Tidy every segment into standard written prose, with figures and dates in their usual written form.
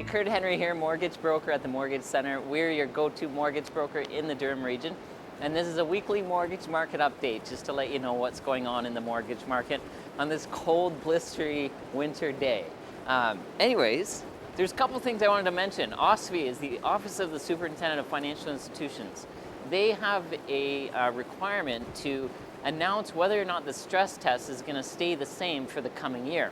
Kurt Henry here, mortgage broker at the Mortgage Center. We're your go-to mortgage broker in the Durham region. And this is a weekly mortgage market update just to let you know what's going on in the mortgage market on this cold, blistery winter day. Anyways, there's a couple things I wanted to mention. OSFI is the Office of the Superintendent of Financial Institutions. They have a requirement to announce whether or not the stress test is going to stay the same for the coming year.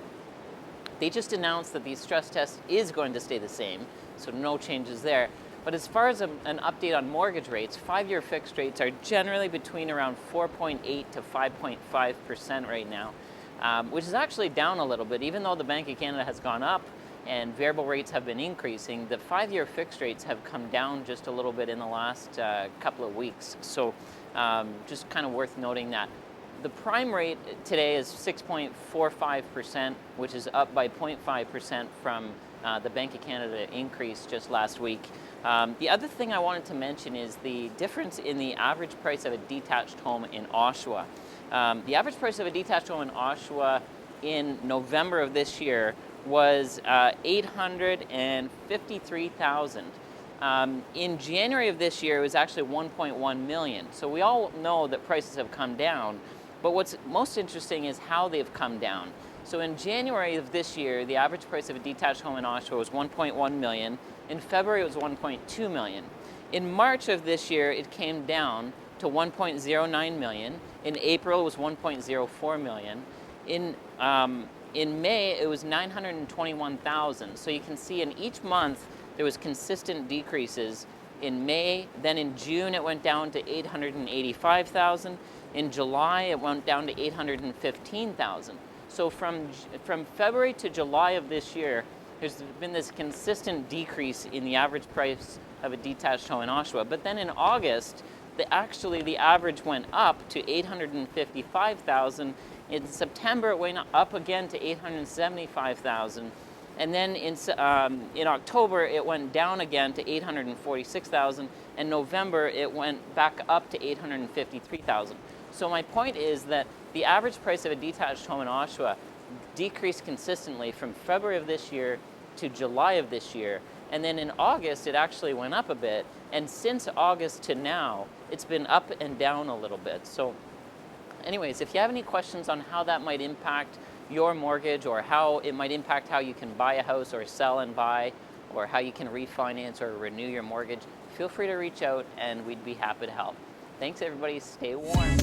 They just announced that the stress test is going to stay the same, so no changes there. But as far as an update on mortgage rates, 5-year fixed rates are generally between around 4.8 to 5.5% right now, which is actually down a little bit. Even though the Bank of Canada has gone up and variable rates have been increasing, the 5-year fixed rates have come down just a little bit in the last couple of weeks. So just kind of worth noting that. The prime rate today is 6.45%, which is up by 0.5% from the Bank of Canada increase just last week. The other thing I wanted to mention is the difference in the average price of a detached home in Oshawa. The average price of a detached home in Oshawa in November of this year was $853,000. In January of this year, it was actually $1.1 million. So we all know that prices have come down. But what's most interesting is how they've come down. So in January of this year, the average price of a detached home in Oshawa was $1.1 million. In February, it was $1.2 million. In March of this year, it came down to $1.09 million. In April, it was $1.04 million. In May, it was $921,000. So you can see in each month, there was consistent decreases. In May, then in June, it went down to $885,000. In July, it went down to $815,000. So from February to July of this year, there's been this consistent decrease in the average price of a detached home in Oshawa. But then in August, the average went up to $855,000. In September, it went up again to $875,000. And then in October, it went down again to $846,000. And November, it went back up to $853,000. So my point is that the average price of a detached home in Oshawa decreased consistently from February of this year to July of this year. And then in August, it actually went up a bit. And since August to now, it's been up and down a little bit. So anyways, if you have any questions on how that might impact your mortgage or how it might impact how you can buy a house or sell and buy, or how you can refinance or renew your mortgage, feel free to reach out and we'd be happy to help. Thanks everybody, stay warm.